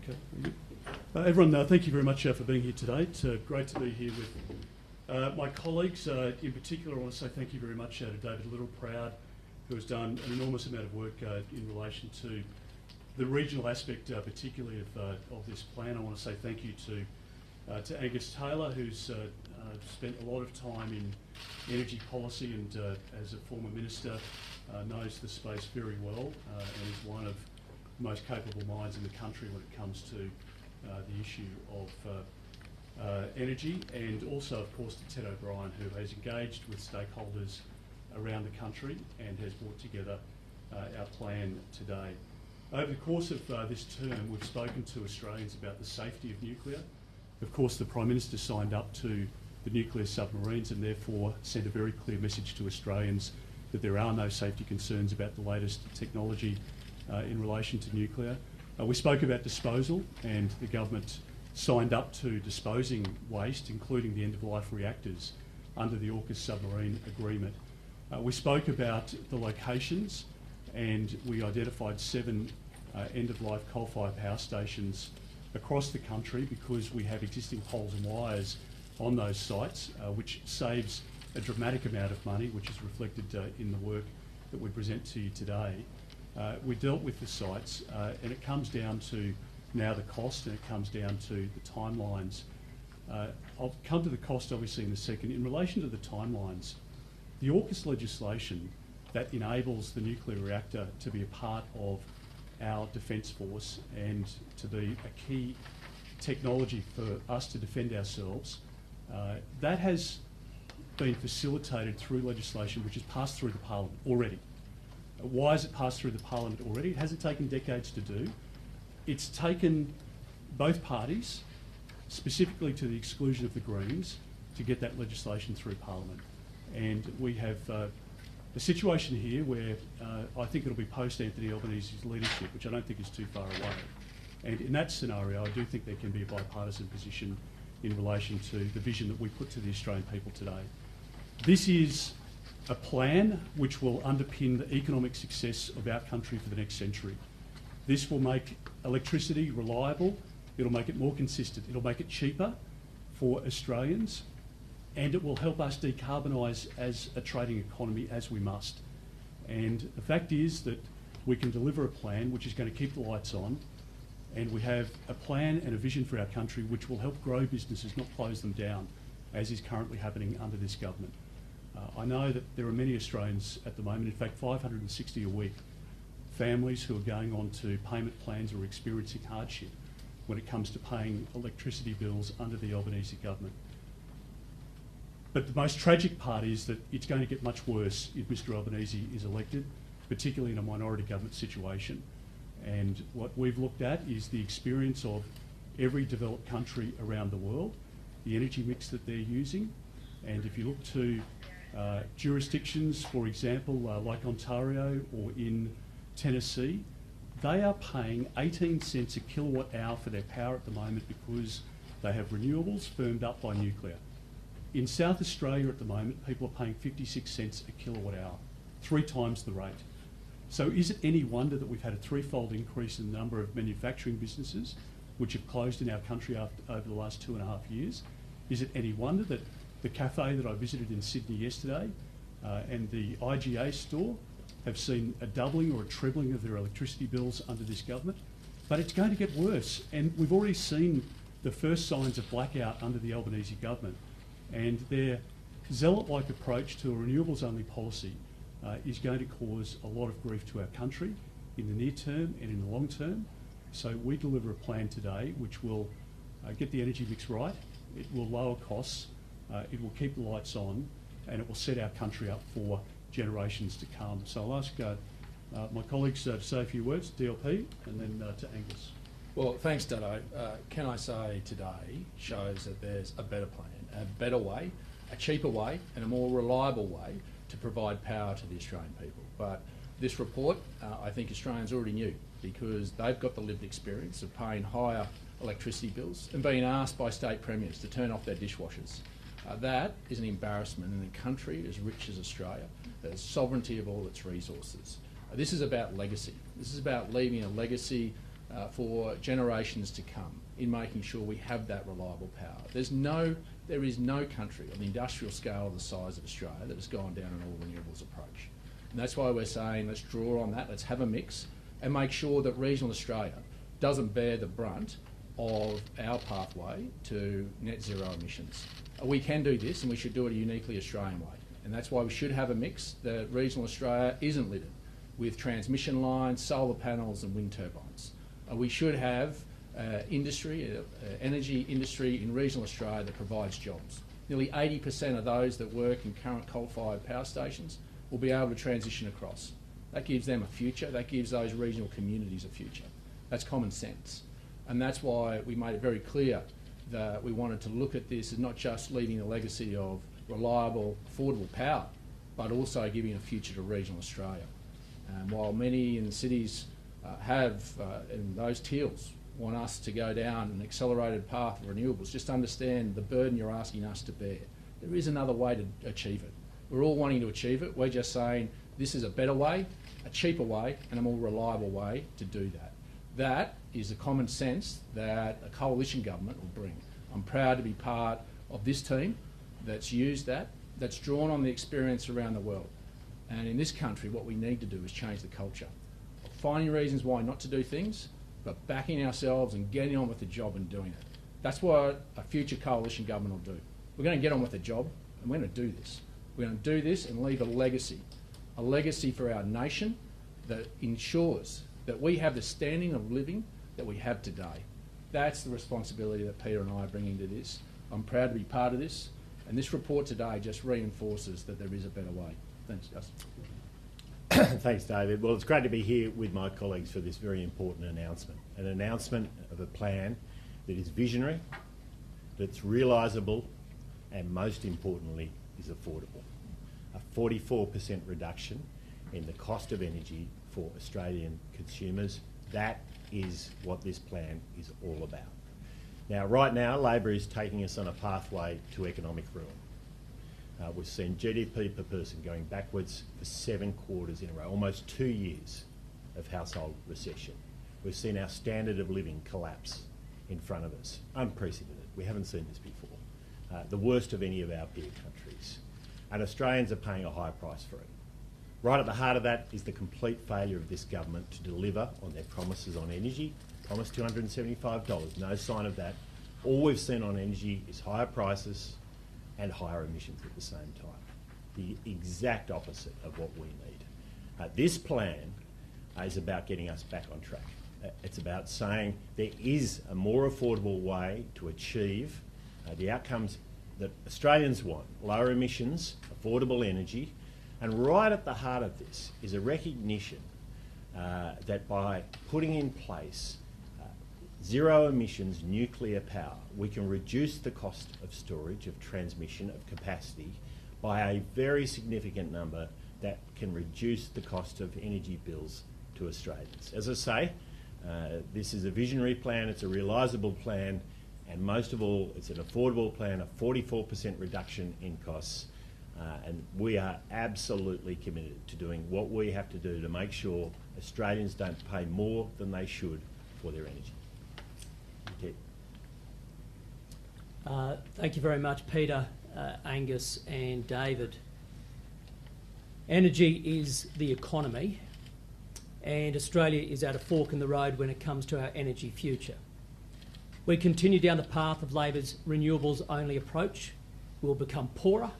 Okay. Everyone, thank you very much for being here today. It's great to be here with my colleagues. In particular, I want to say thank you very much to David Littleproud, who has done an enormous amount of work in relation to the regional aspect, particularly of this plan. I want to say thank you to Angus Taylor, who's spent a lot of time in energy policy and as a former minister knows the space very well and is one of the most capable minds in the country when it comes to the issue of energy, and also, of course, to Ted O'Brien, who has engaged with stakeholders around the country and has brought together our plan today. Over the course of this term, we've spoken to Australians about the safety of nuclear. Of course, the Prime Minister signed up to the nuclear submarines and therefore sent a very clear message to Australians that there are no safety concerns about the latest technology in relation to nuclear. We spoke about disposal, and the government signed up to disposing waste, including the end-of-life reactors, under the AUKUS submarine agreement. We spoke about the locations, and we identified 7 end-of-life coal-fired power stations across the country because we have existing poles and wires on those sites, which saves a dramatic amount of money, which is reflected in the work that we present to you today. We dealt with the sites, and it comes down to now the cost, and it comes down to the timelines. I'll come to the cost obviously in a second. In relation to the timelines, the AUKUS legislation that enables the nuclear reactor to be a part of our defence force and to be a key technology for us to defend ourselves, that has been facilitated through legislation which has passed through the Parliament already. Why has it passed through the Parliament already? It hasn't taken decades to do. It's taken both parties, specifically to the exclusion of the Greens, to get that legislation through Parliament. And we have a situation here where I think it'll be post-Anthony Albanese's leadership, which I don't think is too far away. And in that scenario, I do think there can be a bipartisan position in relation to the vision that we put to the Australian people today. This is a plan which will underpin the economic success of our country for the next century. This will make electricity reliable, it'll make it more consistent, it'll make it cheaper for Australians, and it will help us decarbonise as a trading economy as we must. And the fact is that we can deliver a plan which is going to keep the lights on, and we have a plan and a vision for our country which will help grow businesses, not close them down, as is currently happening under this government. I know that there are many Australians at the moment, in fact 560 a week, families who are going on to payment plans or experiencing hardship when it comes to paying electricity bills under the Albanese government. But the most tragic part is that it's going to get much worse if Mr Albanese is elected, particularly in a minority government situation. And what we've looked at is the experience of every developed country around the world, the energy mix that they're using. And if you look to jurisdictions, for example, like Ontario or in Tennessee, they are paying 18 cents a kilowatt hour for their power at the moment because they have renewables firmed up by nuclear. In South Australia at the moment, people are paying 56 cents a kilowatt hour, 3 times the rate. So is it any wonder that we've had a 3-fold increase in the number of manufacturing businesses which have closed in our country over the last 2.5 years? Is it any wonder that the cafe that I visited in Sydney yesterday and the IGA store have seen a doubling or a trebling of their electricity bills under this government? But it's going to get worse, and we've already seen the first signs of blackout under the Albanese government, and their zealot-like approach to a renewables-only policy is going to cause a lot of grief to our country in the near term and in the long term. So we deliver a plan today which will get the energy mix right, it will lower costs, it will keep the lights on, and it will set our country up for generations to come. So I'll ask my colleagues to say a few words, DLP, and then to Angus. Well, thanks, Dutto. Can I say today shows that there's a better plan, a better way, a cheaper way, and a more reliable way to provide power to the Australian people. But this report, I think Australians already knew, because they've got the lived experience of paying higher electricity bills and being asked by state premiers to turn off their dishwashers. That is an embarrassment in a country as rich as Australia, that has sovereignty of all its resources. This is about legacy. This is about leaving a legacy for generations to come in making sure we have that reliable power. There is no country on the industrial scale of the size of Australia that has gone down an all renewables approach. And that's why we're saying let's draw on that, let's have a mix and make sure that regional Australia doesn't bear the brunt of our pathway to net zero emissions. We can do this and we should do it a uniquely Australian way. And that's why we should have a mix that regional Australia isn't littered with transmission lines, solar panels and wind turbines. We should have energy industry in regional Australia that provides jobs. Nearly 80% of those that work in current coal-fired power stations will be able to transition across. That gives them a future, that gives those regional communities a future. That's common sense. And that's why we made it very clear that we wanted to look at this as not just leaving a legacy of reliable, affordable power, but also giving a future to regional Australia. And while many in the cities and those teals want us to go down an accelerated path of renewables, just understand the burden you're asking us to bear. There is another way to achieve it. We're all wanting to achieve it. We're just saying this is a better way, a cheaper way, and a more reliable way to do that. That is the common sense that a coalition government will bring. I'm proud to be part of this team that's used that, that's drawn on the experience around the world. And in this country, what we need to do is change the culture. Finding reasons why not to do things, but backing ourselves and getting on with the job and doing it. That's what a future coalition government will do. We're going to get on with the job and we're going to do this. We're going to do this and leave a legacy for our nation that ensures that we have the standing of living that we have today. That's the responsibility that Peter and I are bringing to this. I'm proud to be part of this, and this report today just reinforces that there is a better way. Thanks, Justin. Thanks, David. Well, it's great to be here with my colleagues for this very important announcement. An announcement of a plan that is visionary, that's realisable, and most importantly, is affordable. A 44% reduction in the cost of energy for Australian consumers. That is what this plan is all about. Now, right now, Labor is taking us on a pathway to economic ruin. We've seen GDP per person going backwards for 7 quarters in a row, almost 2 years of household recession. We've seen our standard of living collapse in front of us. Unprecedented. We haven't seen this before. The worst of any of our peer countries. And Australians are paying a high price for it. Right at the heart of that is the complete failure of this government to deliver on their promises on energy. Promised $275, no sign of that. All we've seen on energy is higher prices and higher emissions at the same time. The exact opposite of what we need. This plan is about getting us back on track. It's about saying there is a more affordable way to achieve the outcomes that Australians want. Lower emissions, affordable energy, and right at the heart of this is a recognition that by putting in place zero emissions nuclear power, we can reduce the cost of storage, of transmission, of capacity by a very significant number that can reduce the cost of energy bills to Australians. As I say, this is a visionary plan, it's a realisable plan, and most of all, it's an affordable plan, a 44% reduction in costs. And we are absolutely committed to doing what we have to do to make sure Australians don't pay more than they should for their energy. Thank you. Thank you very much, Peter, Angus and David. Energy is the economy, and Australia is at a fork in the road when it comes to our energy future. We continue down the path of Labor's renewables-only approach. We'll become poorer,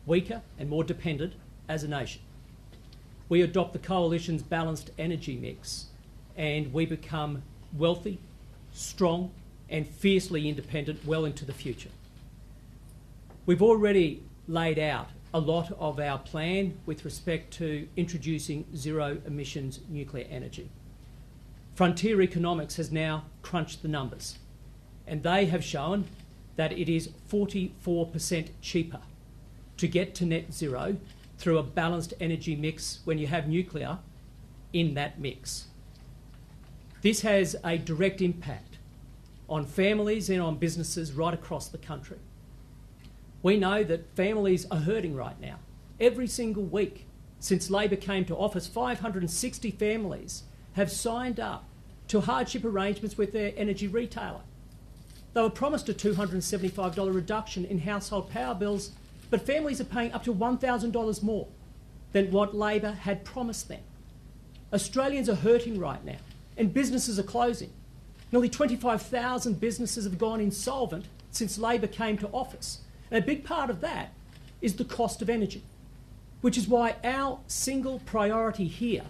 weaker and more dependent as a nation. We adopt the Coalition's balanced energy mix and we become wealthy, strong and fiercely independent well into the future. We've already laid out a lot of our plan with respect to introducing zero emissions nuclear energy. Frontier Economics has now crunched the numbers and they have shown that it is 44% cheaper to get to net zero through a balanced energy mix when you have nuclear in that mix. This has a direct impact on families and on businesses right across the country. We know that families are hurting right now. Every single week since Labor came to office, 560 families have signed up to hardship arrangements with their energy retailer. They were promised a $275 reduction in household power bills, but families are paying up to $1,000 more than what Labor had promised them. Australians are hurting right now, and businesses are closing. Nearly 25,000 businesses have gone insolvent since Labor came to office. And a big part of that is the cost of energy, which is why our single priority here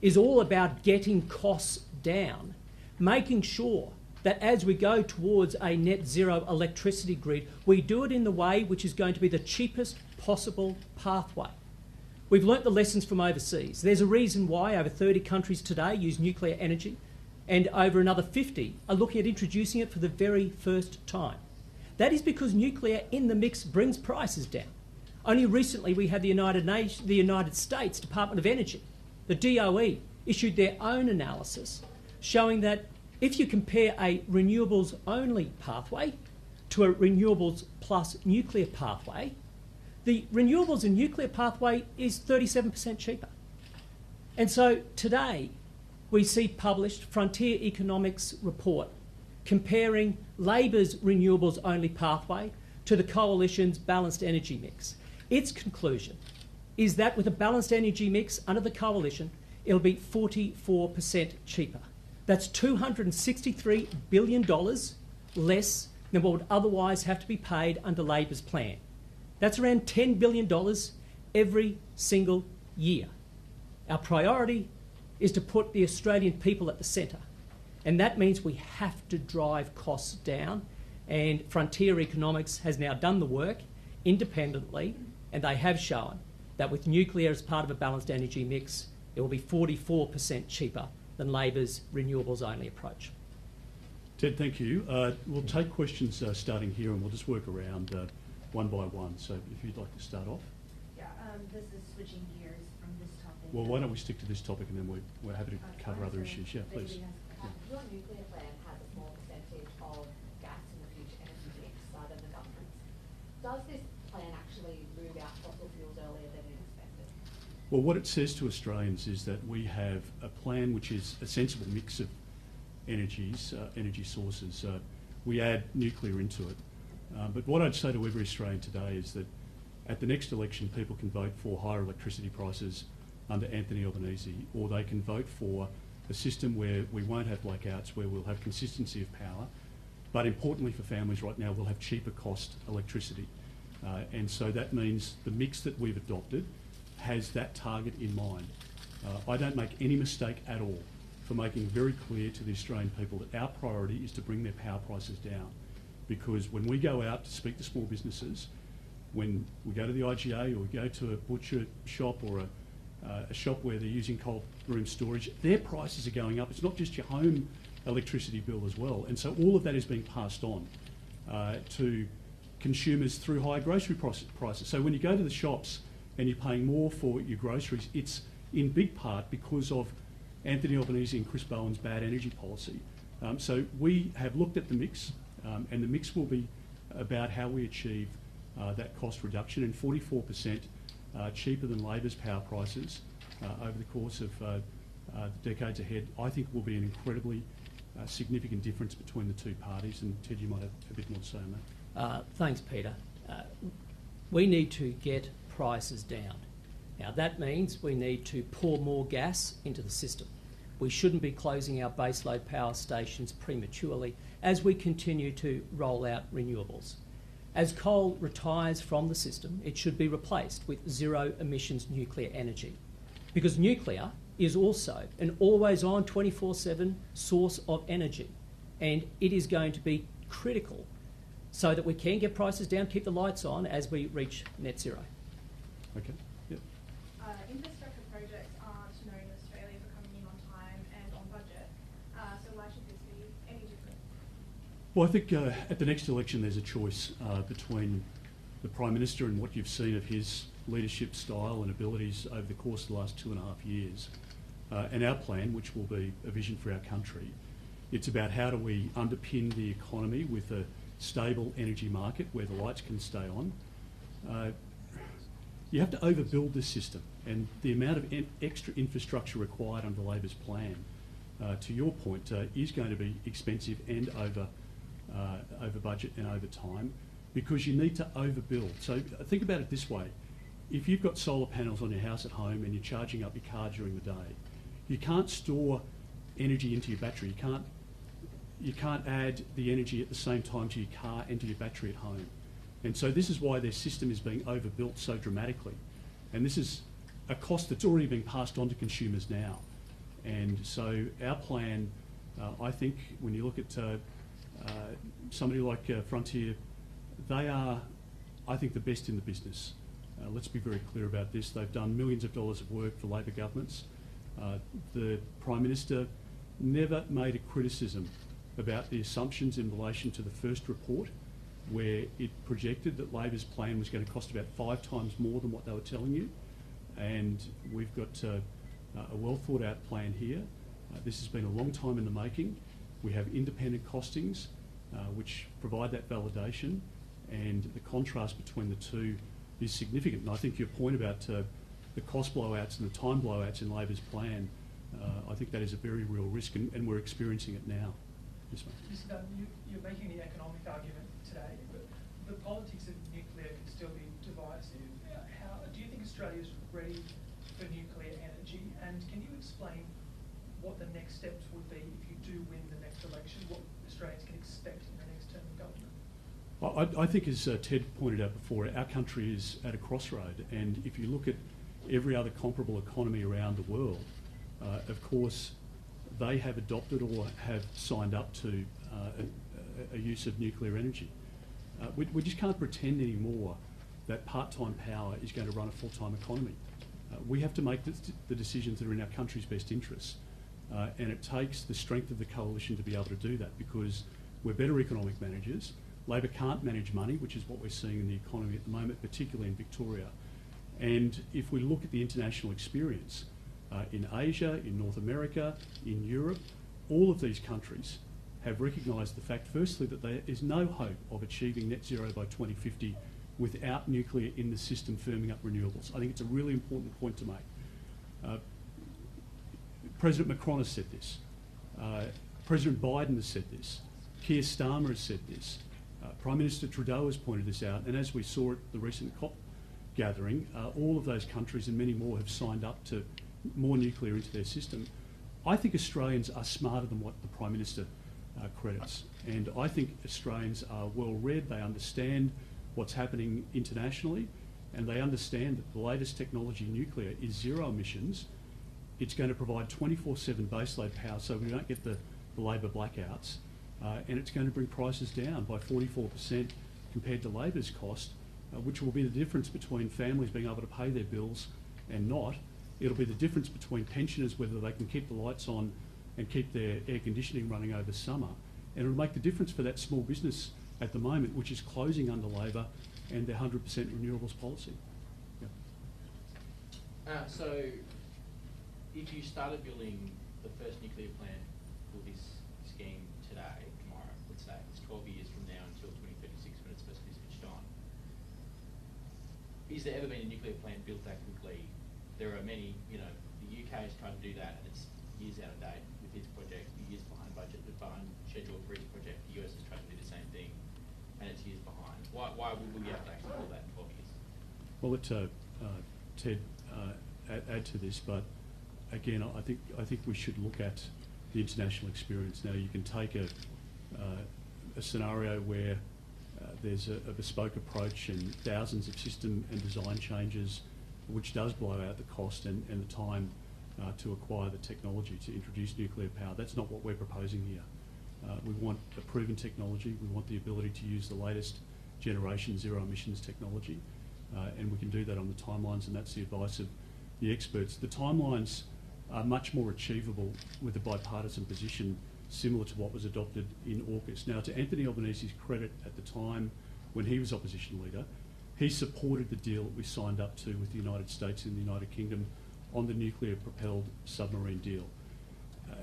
is all about getting costs down, making sure that as we go towards a net zero electricity grid, we do it in the way which is going to be the cheapest possible pathway. We've learnt the lessons from overseas. There's a reason why over 30 countries today use nuclear energy, and over another 50 are looking at introducing it for the very first time. That is because nuclear in the mix brings prices down. Only recently we had the United States Department of Energy, the DOE, issued their own analysis showing that if you compare a renewables only pathway to a renewables plus nuclear pathway, the renewables and nuclear pathway is 37% cheaper. And so today we see published Frontier Economics report comparing Labor's renewables only pathway to the Coalition's balanced energy mix. Its conclusion is that with a balanced energy mix under the Coalition, it'll be 44% cheaper. That's $263 billion less than what would otherwise have to be paid under Labor's plan. That's around $10 billion every single year. Our priority is to put the Australian people at the centre, and that means we have to drive costs down, and Frontier Economics has now done the work independently, and they have shown that with nuclear as part of a balanced energy mix, it will be 44% cheaper than Labor's renewables-only approach. Ted, thank you. We'll take questions starting here, and we'll just work around one by one. So if you'd like to start off. Yeah, this is switching gears from this topic. Well, why don't we stick to this topic, and then we're happy to cover other issues. Yeah, please. Your nuclear plan has a small percentage of gas in the future energy mix than the government's. Does this plan actually move out fossil fuels earlier than expected? Well, what it says to Australians is that we have a plan which is a sensible mix of energy sources. We add nuclear into it. But what I'd say to every Australian today is that at the next election, people can vote for higher electricity prices under Anthony Albanese, or they can vote for a system where we won't have blackouts, where we'll have consistency of power, but importantly for families right now, we'll have cheaper cost electricity. And so that means the mix that we've adopted has that target in mind. I don't make any mistake at all for making very clear to the Australian people that our priority is to bring their power prices down. Because when we go out to speak to small businesses, when we go to the IGA or we go to a butcher shop or a shop where they're using cold room storage, their prices are going up. It's not just your home electricity bill as well. And so all of that is being passed on to consumers through higher grocery prices. So when you go to the shops and you're paying more for your groceries, it's in big part because of Anthony Albanese and Chris Bowen's bad energy policy. So we have looked at the mix, and the mix will be about how we achieve that cost reduction, and 44% cheaper than Labor's power prices over the course of the decades ahead, I think will be an incredibly significant difference between the two parties. And Ted, you might have a bit more to say on that. Thanks, Peter. We need to get prices down. Now that means we need to pour more gas into the system. We shouldn't be closing our baseload power stations prematurely as we continue to roll out renewables. As coal retires from the system, it should be replaced with zero emissions nuclear energy, because nuclear is also an always-on 24/7 source of energy, and it is going to be critical so that we can get prices down, keep the lights on as we reach net zero. Okay. Yep. Infrastructure projects aren't known in Australia for coming in on time and on budget, so why should this be any different? Well, I think at the next election there's a choice between the Prime Minister and what you've seen of his leadership style and abilities over the course of the last 2.5 years, and our plan, which will be a vision for our country. It's about how do we underpin the economy with a stable energy market where the lights can stay on. You have to overbuild this system, and the amount of extra infrastructure required under Labor's plan to your point, is going to be expensive and over budget and over time, because you need to overbuild. So think about it this way. If you've got solar panels on your house at home and you're charging up your car during the day, you can't store energy into your battery. You can't add the energy at the same time to your car and to your battery at home. And so this is why their system is being overbuilt so dramatically. And this is a cost that's already being passed on to consumers now. And so our plan, I think, when you look at somebody like Frontier, they are, I think, the best in the business. Let's be very clear about this. They've done millions of dollars of work for Labor governments. The Prime Minister never made a criticism about the assumptions in relation to the first report, where it projected that Labor's plan was going to cost about 5 times more than what they were telling you. And we've got a well thought out plan here. This has been a long time in the making. We have independent costings which provide that validation, and the contrast between the two is significant. And I think your point about the cost blowouts and the time blowouts in Labor's plan, I think that is a very real risk, and we're experiencing it now. Yes, mate. Mr. Dutton, you're making the economic argument today, but the politics of nuclear can still be divisive. How do you think Australia's ready for nuclear energy? And can you explain what the next steps would be if you do win the next election, what Australians can expect in the next term of government? Well, I think, as Ted pointed out before, our country is at a crossroad, and if you look at every other comparable economy around the world, of course, they have adopted or have signed up to a use of nuclear energy. We just can't pretend anymore that part-time power is going to run a full-time economy. We have to make the decisions that are in our country's best interests, and it takes the strength of the coalition to be able to do that, because we're better economic managers. Labor can't manage money, which is what we're seeing in the economy at the moment, particularly in Victoria. And if we look at the international experience, in Asia, in North America, in Europe, all of these countries have recognised the fact, firstly, that there is no hope of achieving net zero by 2050 without nuclear in the system firming up renewables. I think it's a really important point to make. President Macron has said this. President Biden has said this. Keir Starmer has said this. Prime Minister Trudeau has pointed this out. And as we saw at the recent COP gathering, all of those countries and many more have signed up to more nuclear into their system. I think Australians are smarter than what the Prime Minister credits. And I think Australians are well read. They understand what's happening internationally, and they understand that the latest technology, nuclear, is zero emissions. It's going to provide 24/7 baseload power so we don't get the Labor blackouts, and it's going to bring prices down by 44% compared to Labor's cost, which will be the difference between families being able to pay their bills and not. It'll be the difference between pensioners, whether they can keep the lights on and keep their air conditioning running over summer. And it'll make the difference for that small business at the moment, which is closing under Labor and their 100% renewables policy. Yeah. So, if you started building the first nuclear plant for this scheme today, tomorrow, let's say, it's 12 years from now until 2036 when it's supposed to be switched on, is there ever been a nuclear plant built that quickly? There are many, the UK has tried to do that and it's years out of date with its project, years behind budget, behind schedule for its project. The US has tried to do the same thing and it's years behind. Why would we have to actually build that in 12 years? Well, let Ted add to this, but again, I think we should look at the international experience. Now, you can take a scenario where there's a bespoke approach and thousands of system and design changes, which does blow out the cost and the time to acquire the technology to introduce nuclear power. That's not what we're proposing here. We want a proven technology. We want the ability to use the latest generation zero emissions technology, and we can do that on the timelines, and that's the advice of the experts. The timelines are much more achievable with a bipartisan position similar to what was adopted in August. Now, to Anthony Albanese's credit, at the time when he was opposition leader, he supported the deal that we signed up to with the United States and the United Kingdom on the nuclear-propelled submarine deal.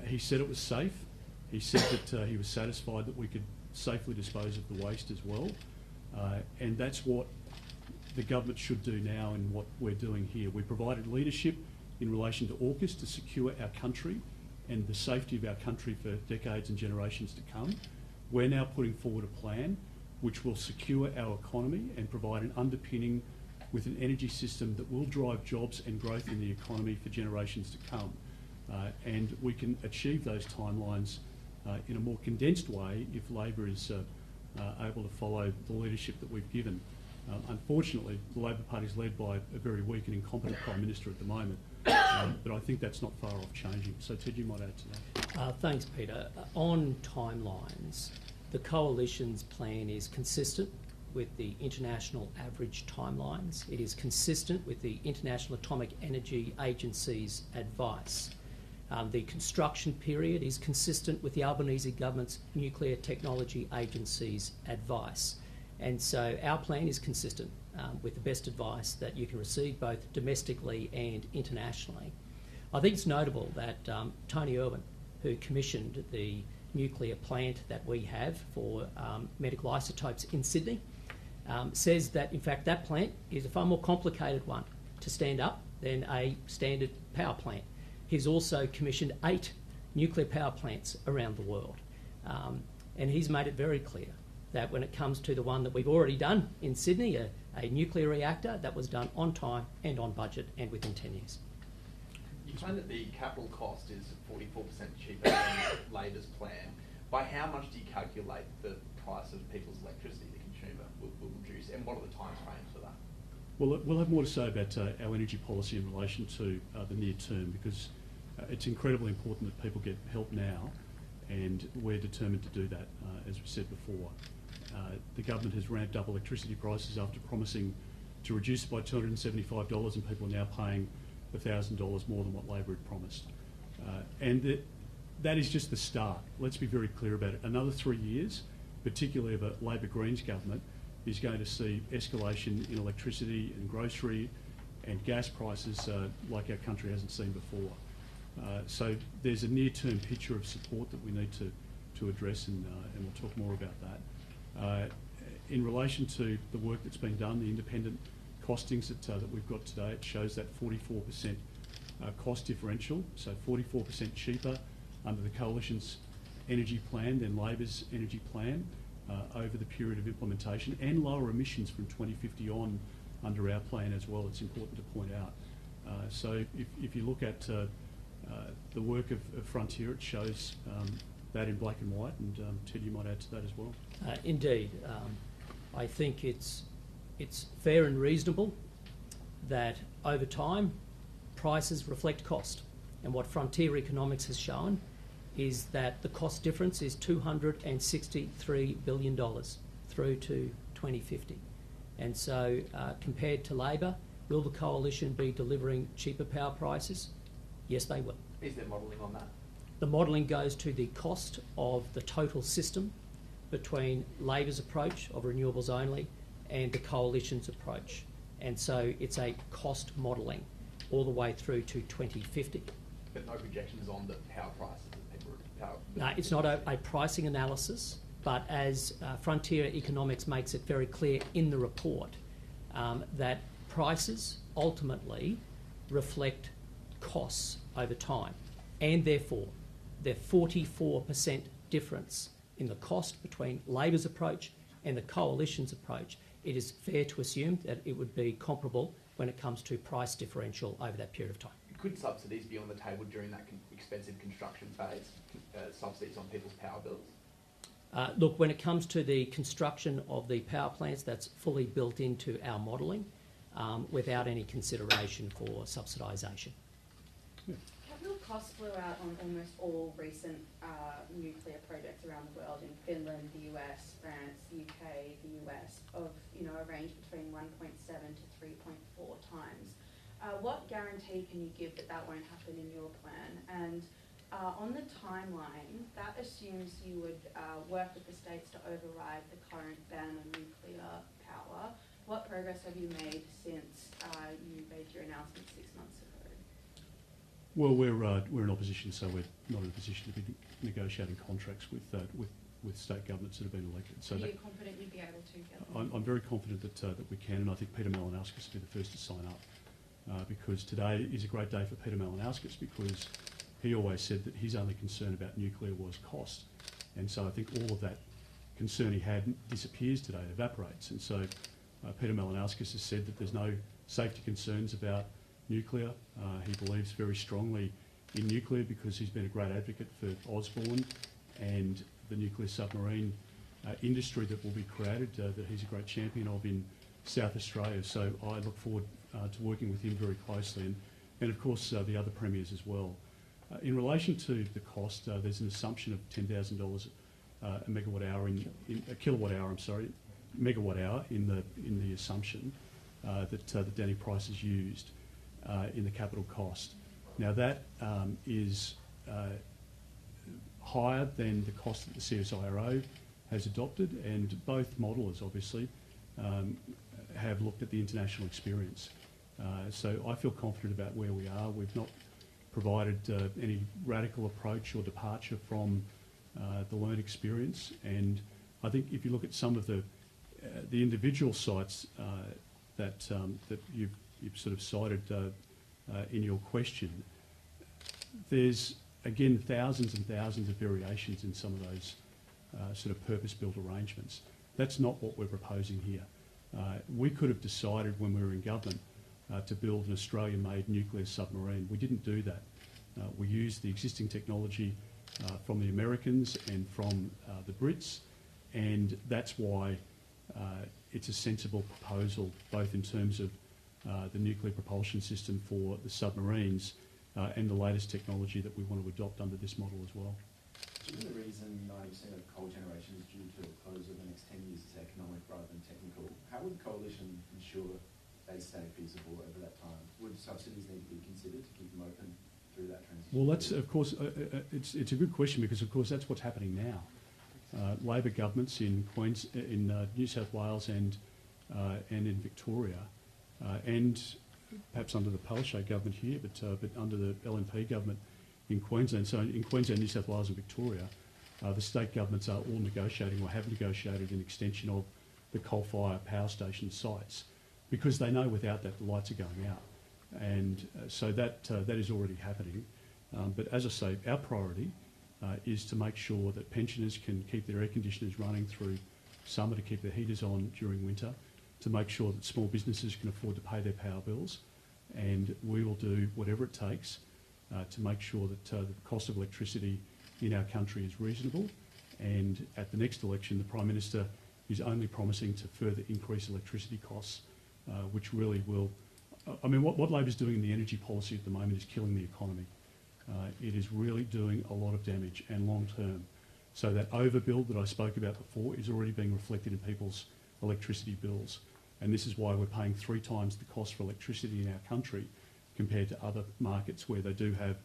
He said it was safe. He said that he was satisfied that we could safely dispose of the waste as well. And that's what the government should do now and what we're doing here. We provided leadership in relation to AUKUS to secure our country and the safety of our country for decades and generations to come, we're now putting forward a plan which will secure our economy and provide an underpinning with an energy system that will drive jobs and growth in the economy for generations to come. And we can achieve those timelines in a more condensed way if Labor is able to follow the leadership that we've given. Unfortunately, the Labor Party is led by a very weak and incompetent Prime Minister at the moment, but I think that's not far off changing. So Ted, you might add to that. Thanks, Peter. On timelines, the Coalition's plan is consistent with the international average timelines. It is consistent with the International Atomic Energy Agency's advice. The construction period is consistent with the Albanese government's Nuclear Technology Agency's advice. And so our plan is consistent with the best advice that you can receive both domestically and internationally. I think it's notable that Tony Irwin, who commissioned the nuclear plant that we have for medical isotopes in Sydney, says that in fact that plant is a far more complicated one to stand up than a standard power plant. He's also commissioned 8 nuclear power plants around the world. And he's made it very clear that when it comes to the one that we've already done in Sydney, a nuclear reactor, that was done on time and on budget and within 10 years. You claim that the capital cost is 44% cheaper than Labor's plan. By how much do you calculate the price of people's electricity the consumer will reduce, and what are the timeframes for that? Well, we'll have more to say about our energy policy in relation to the near term, because it's incredibly important that people get help now, and we're determined to do that, as we said before. The government has ramped up electricity prices after promising to reduce it by $275, and people are now paying $1,000 more than what Labor had promised. And that is just the start. Let's be very clear about it. Another 3 years, particularly of a Labor Greens government, is going to see escalation in electricity and grocery and gas prices like our country hasn't seen before. So there's a near-term picture of support that we need to address, and we'll talk more about that. In relation to the work that's been done, the independent costings that we've got today, it shows that 44% cost differential, so 44% cheaper under the Coalition's energy plan than Labor's energy plan over the period of implementation, and lower emissions from 2050 on under our plan as well. It's important to point out. So if you look at the work of Frontier, it shows that in black and white, and Ted, you might add to that as well. Indeed. I think it's fair and reasonable that over time prices reflect cost, and what Frontier Economics has shown is that the cost difference is $263 billion through to 2050. And so compared to Labor, will the Coalition be delivering cheaper power prices? Yes, they will. Is there modelling on that? The modelling goes to the cost of the total system between Labor's approach of renewables only and the Coalition's approach. And so it's a cost modelling all the way through to 2050. But no projections on the power prices that people are... No, it's not a pricing analysis, but as Frontier Economics makes it very clear in the report, that prices ultimately reflect costs over time, and therefore the 44% difference in the cost between Labor's approach and the Coalition's approach, it is fair to assume that it would be comparable when it comes to price differential over that period of time. Could subsidies be on the table during that expensive construction phase, subsidies on people's power bills? Look, when it comes to the construction of the power plants, that's fully built into our modelling without any consideration for subsidisation. Capital costs blew out on almost all recent nuclear projects around the world, in Finland, the US, France, the UK, the US, of a range between 1.7 to 3.4 times. What guarantee can you give that that won't happen in your plan? And on the timeline, that assumes you would work with the states to override the current ban on nuclear power. What progress have you made since you made your announcement 6 months ago? Well, we're in opposition, so we're not in a position to be negotiating contracts with state governments that have been elected. So are you confident you'd be able to get them? I'm very confident that we can, and I think Peter Malinowskis will be the first to sign up, because today is a great day for Peter Malinowskis, because he always said that his only concern about nuclear was cost. And so I think all of that concern he had disappears today, it evaporates. And so Peter Malinauskas has said that there's no safety concerns about nuclear. He believes very strongly in nuclear because he's been a great advocate for Osborne and the nuclear submarine industry that will be created, that he's a great champion of in South Australia. So I look forward to working with him very closely, and of course the other premiers as well. In relation to the cost, there's an assumption of $10,000 a megawatt hour a kilowatt hour. Megawatt hour in the assumption that Danny Price has used in the capital cost. Now that is higher than the cost that the CSIRO has adopted, and both modellers obviously have looked at the international experience. So I feel confident about where we are. We've not provided any radical approach or departure from the learned experience, and I think if you look at some of the individual sites that you've sort of cited in your question, there's again thousands and thousands of variations in some of those sort of purpose-built arrangements. That's not what we're proposing here. We could have decided when we were in government to build an Australian-made nuclear submarine. We didn't do that. We used the existing technology from the Americans and from the Brits, and that's why it's a sensible proposal, both in terms of the nuclear propulsion system for the submarines and the latest technology that we want to adopt under this model as well. Given the reason 90% of coal generation is due to close over the next 10 years is economic rather than technical, how would the coalition ensure they stay feasible over that time? Would subsidies need to be considered to keep them open through that transition? Well, that's of course it's a good question, because of course that's what's happening now. Labor governments in New South Wales and in Victoria, and perhaps under the Palaszczuk government here, but under the LNP government in Queensland. So in Queensland, New South Wales and Victoria, the state governments are all negotiating or have negotiated an extension of the coal-fired power station sites, because they know without that the lights are going out. And so that is already happening. But as I say, our priority is to make sure that pensioners can keep their air conditioners running through summer, to keep their heaters on during winter, to make sure that small businesses can afford to pay their power bills, and we will do whatever it takes to make sure that the cost of electricity in our country is reasonable. And at the next election, the Prime Minister is only promising to further increase electricity costs, which really will... I mean, what Labor's doing in the energy policy at the moment is killing the economy. It is really doing a lot of damage, and long term. So that overbuild that I spoke about before is already being reflected in people's electricity bills. And this is why we're paying 3 times the cost for electricity in our country compared to other markets where they do have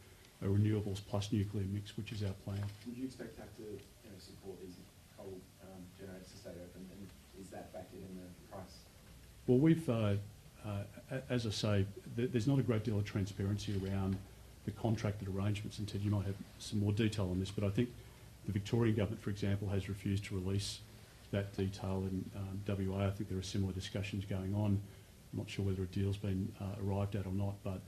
a renewables plus nuclear mix, which is our plan. Would you expect to have to support these coal generators to stay open, and is that factored in the price? Well, we've, as I say, there's not a great deal of transparency around the contracted arrangements, and Ted, you might have some more detail on this, but I think the Victorian government, for example, has refused to release that detail. In WA, I think there are similar discussions going on. I'm not sure whether a deal's been arrived at or not, but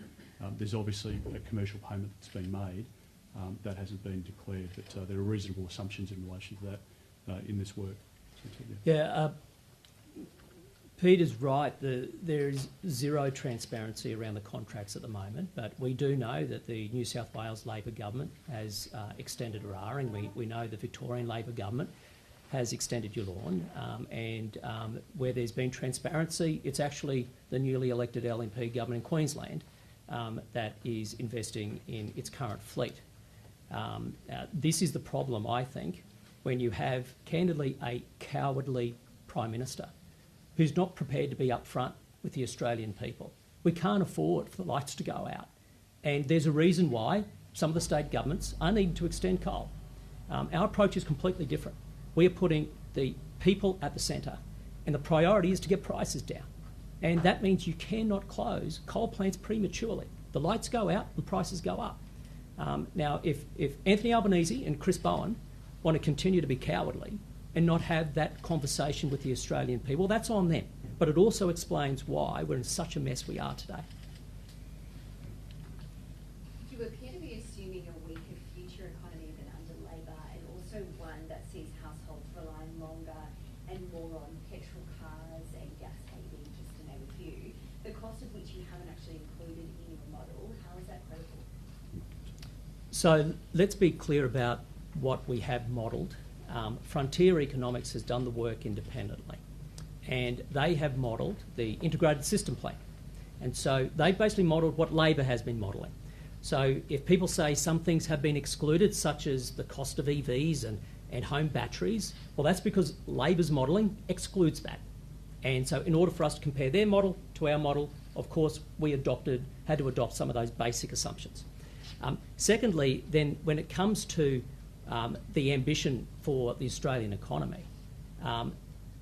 there's obviously a commercial payment that's been made that hasn't been declared, but there are reasonable assumptions in relation to that in this work. Yeah, Peter's right. There is zero transparency around the contracts at the moment, but we do know that the New South Wales Labor government has extended Eraring. We know the Victorian Labor government has extended Yallourn, and where there's been transparency, it's actually the newly elected LNP government in Queensland that is investing in its current fleet. This is the problem, I think, when you have, candidly, a cowardly Prime Minister who's not prepared to be upfront with the Australian people. We can't afford for the lights to go out. And there's a reason why some of the state governments are needing to extend coal. Our approach is completely different. We are putting the people at the centre, and the priority is to get prices down. And that means you cannot close coal plants prematurely. The lights go out, the prices go up. Now, if Anthony Albanese and Chris Bowen want to continue to be cowardly and not have that conversation with the Australian people, that's on them. But it also explains why we're in such a mess we are today. You appear to be assuming a sees households relying longer and more on petrol cars and gas heating, just to name a few, the cost of which you haven't actually included in your model. How is that credible? So let's be clear about what we have modelled. Frontier Economics has done the work independently, and they have modelled the integrated system plan. And so they've basically modelled what Labor has been modelling. So if people say some things have been excluded, such as the cost of EVs and home batteries, well, that's because Labor's modelling excludes that. And so in order for us to compare their model to our model, of course, we had to adopt some of those basic assumptions. Secondly, then, when it comes to the ambition for the Australian economy,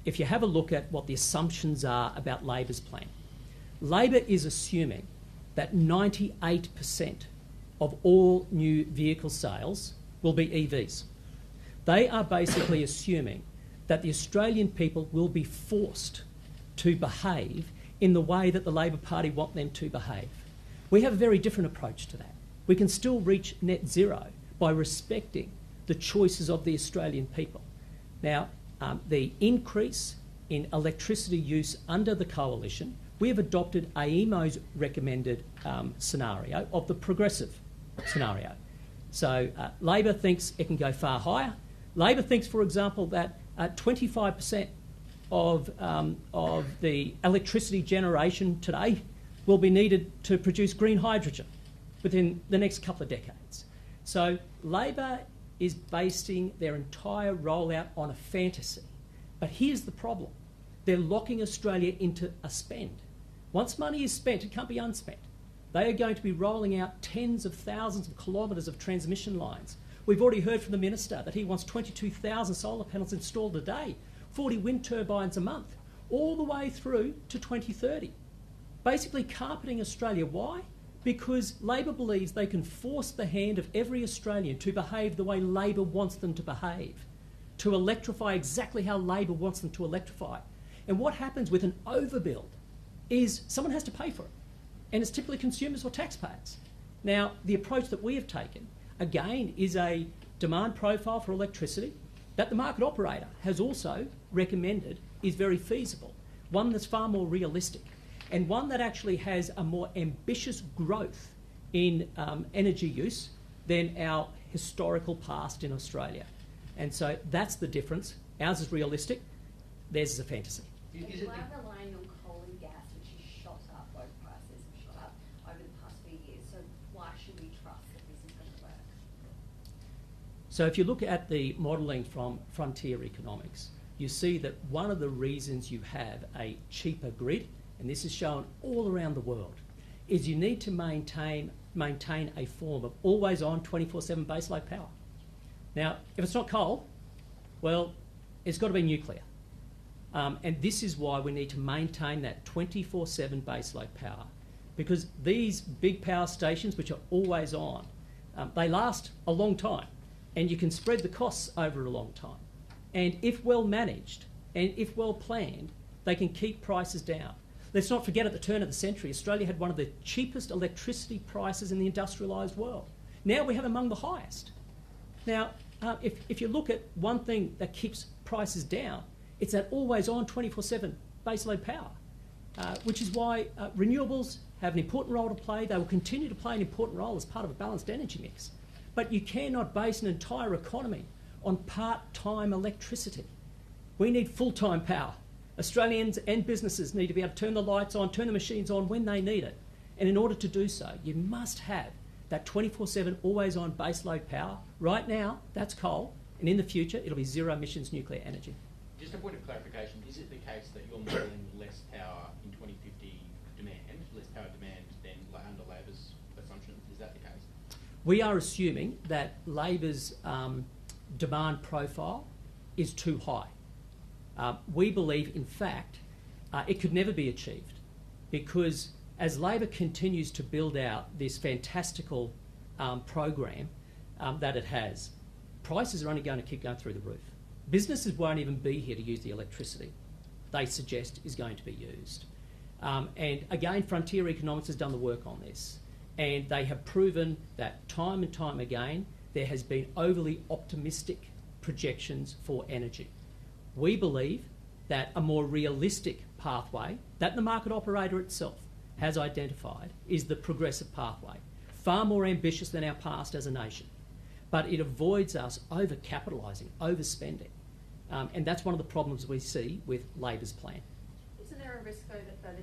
if you have a look at what the assumptions are about Labor's plan, Labor is assuming that 98% of all new vehicle sales will be EVs. They are basically assuming that the Australian people will be forced to behave in the way that the Labor Party want them to behave. We have a very different approach to that. We can still reach net zero by respecting the choices of the Australian people. Now, the increase in electricity use under the coalition, we have adopted AEMO's recommended scenario of the progressive scenario. So Labor thinks it can go far higher. Labor thinks, for example, that 25% of the electricity generation today will be needed to produce green hydrogen within the next couple of decades. So Labor is basing their entire rollout on a fantasy. But here's the problem. They're locking Australia into a spend. Once money is spent, it can't be unspent. They are going to be rolling out tens of thousands of kilometres of transmission lines. We've already heard from the Minister that he wants 22,000 solar panels installed a day, 40 wind turbines a month, all the way through to 2030. Basically carpeting Australia. Why? Because Labor believes they can force the hand of every Australian to behave the way Labor wants them to behave, to electrify exactly how Labor wants them to electrify. And what happens with an overbuild is someone has to pay for it, and it's typically consumers or taxpayers. Now, the approach that we have taken, again, is a demand profile for electricity that the market operator has also recommended is very feasible, one that's far more realistic, and one that actually has a more ambitious growth in energy use than our historical past in Australia. And so that's the difference. Ours is realistic, theirs is a fantasy. You are relying on coal and gas, which has shot up, both prices have shot up over the past few years. So why should we trust that this is going to work? So if you look at the modelling from Frontier Economics, you see that one of the reasons you have a cheaper grid, and this is shown all around the world, is you need to maintain a form of always-on 24/7 baseload power. Now, if it's not coal, well, it's got to be nuclear. And this is why we need to maintain that 24/7 baseload power, because these big power stations, which are always on, they last a long time, and you can spread the costs over a long time. And if well managed and if well planned, they can keep prices down. Let's not forget, at the turn of the century, Australia had one of the cheapest electricity prices in the industrialised world. Now we have among the highest. Now, if you look at one thing that keeps prices down, it's that always-on 24/7 baseload power, which is why renewables have an important role to play. They will continue to play an important role as part of a balanced energy mix. But you cannot base an entire economy on part-time electricity. We need full-time power. Australians and businesses need to be able to turn the lights on, turn the machines on when they need it. And in order to do so, you must have that 24/7 always-on baseload power. Right now, that's coal, and in the future, it'll be zero-emissions nuclear energy. Just a point of clarification, is it the case that you're modelling less power in 2050 demand, less power demand than under Labor's assumption? Is that the case? We are assuming that Labor's demand profile is too high. We believe, in fact, it could never be achieved, because as Labor continues to build out this fantastical program that it has, prices are only going to keep going through the roof. Businesses won't even be here to use the electricity they suggest is going to be used. And again, Frontier Economics has done the work on this, and they have proven that time and time again there has been overly optimistic projections for energy. We believe that a more realistic pathway that the market operator itself has identified is the progressive pathway, far more ambitious than our past as a nation. But it avoids us over-capitalising, overspending. And that's one of the problems we see with Labor's plan. Isn't there a risk, though, that further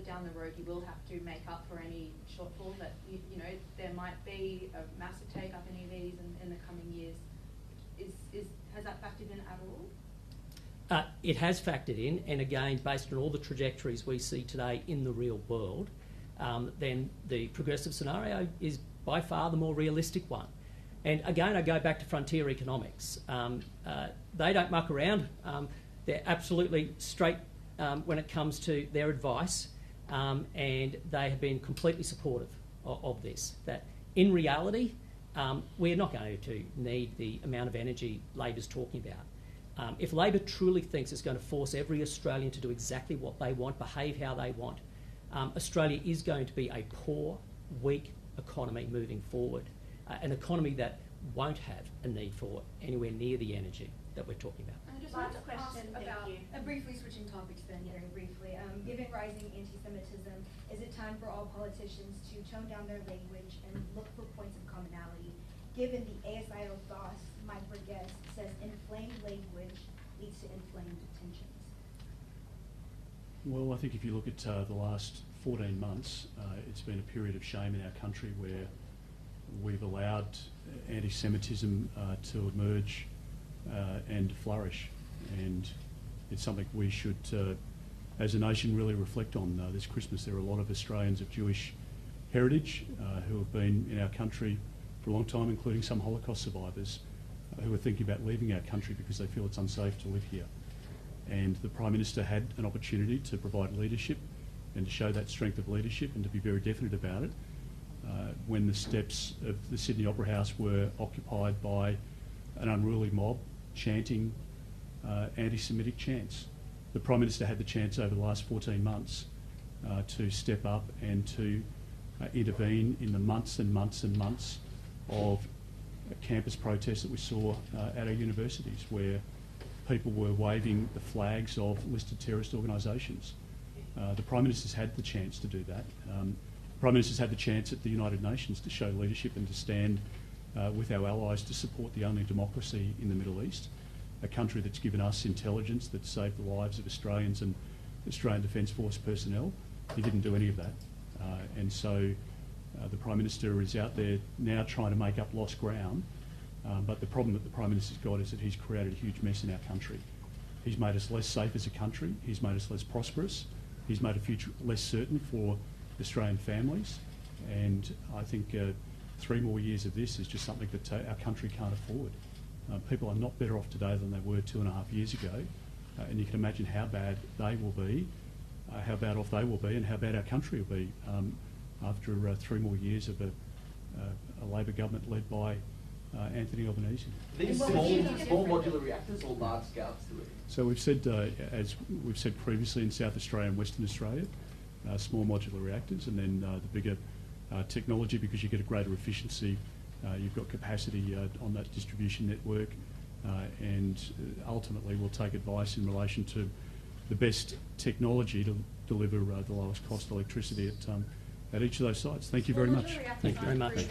down the road, you will have to make up for any shortfall, that, you know, there might be a massive take-up in EVs in the coming years? Has that factored in at all? It has factored in, and again, based on all the trajectories we see today in the real world, then the progressive scenario is by far the more realistic one. And again, I go back to frontier economics. They don't muck around. They're absolutely straight when it comes to their advice, and they have been completely supportive of this. That in reality, we're not going to need the amount of energy Labor's talking about. If Labor truly thinks it's going to force every Australian to do exactly what they want, behave how they want, Australia is going to be a poor, weak economy moving forward. An economy that won't have a need for anywhere near the energy that we're talking about. Just Last one question, question about, briefly switching topics then very briefly. Given rising anti-Semitism, is it time for all politicians to tone down their language and look for points of commonality? Given the ASIO boss, Mike Burgess, says inflamed language leads to inflamed tensions. Well, I think if you look at the last 14 months, it's been a period of shame in our country where we've allowed anti-Semitism to emerge and flourish, and it's something we should, as a nation, really reflect on this Christmas. There are a lot of Australians of Jewish heritage who have been in our country for a long time, including some Holocaust survivors who are thinking about leaving our country because they feel it's unsafe to live here. And the Prime Minister had an opportunity to provide leadership and to show that strength of leadership and to be very definite about it. When the steps of the Sydney Opera House were occupied by an unruly mob chanting anti-Semitic chants. The Prime Minister had the chance over the last 14 months to step up and to intervene in the months and months and months of campus protests that we saw at our universities, where people were waving the flags of listed terrorist organisations. The Prime Minister's had the chance to do that. The Prime Minister's had the chance at the United Nations to show leadership and to stand with our allies to support the only democracy in the Middle East, a country that's given us intelligence that saved the lives of Australians and Australian Defence Force personnel. He didn't do any of that. And so the Prime Minister is out there now trying to make up lost ground. But the problem that the Prime Minister's got is that he's created a huge mess in our country. He's made us less safe as a country. He's made us less prosperous. He's made a future less certain for Australian families. And I think 3 more years of this is just something that our country can't afford. People are not better off today than they were 2.5 years ago. And you can imagine how bad they will be, how bad off they will be, and how bad our country will be after 3 more years of a Labor government led by Anthony Albanese. These small modular reactors or large-scale facilities? So we've said, as we've said previously, in South Australia and Western Australia, small modular reactors, and then the bigger technology, because you get a greater efficiency, you've got capacity on that distribution network, and ultimately we'll take advice in relation to the best technology to deliver the lowest cost electricity at each of those sites. Thank you very much. Thank you very much.